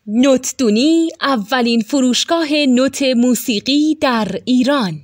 نوتدونی اولین فروشگاه نوت موسیقی در ایران.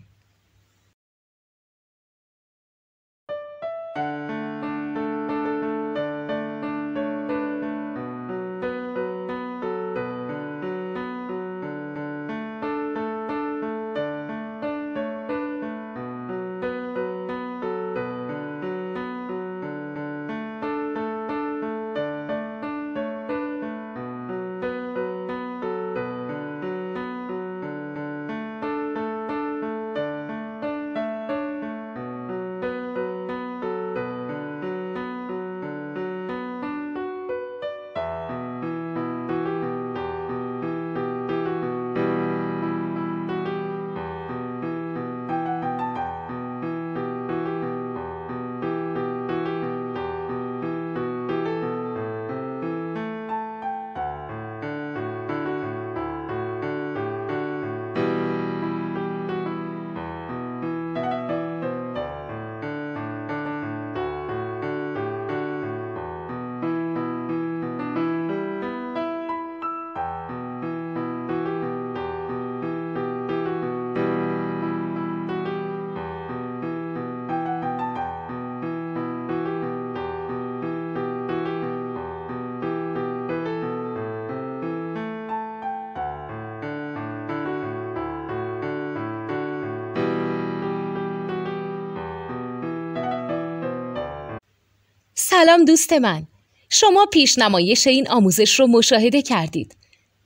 سلام دوست من، شما پیشنمایش این آموزش رو مشاهده کردید.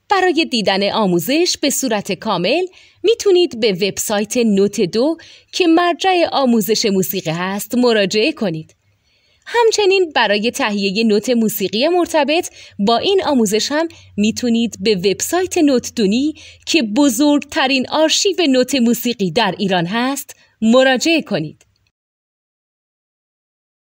برای دیدن آموزش به صورت کامل میتونید به وبسایت نوت 2 که مرجع آموزش موسیقی هست مراجعه کنید. همچنین برای تهیه نوت موسیقی مرتبط با این آموزش هم میتونید به وبسایت نوتدونی که بزرگترین آرشیو نوت موسیقی در ایران هست مراجعه کنید.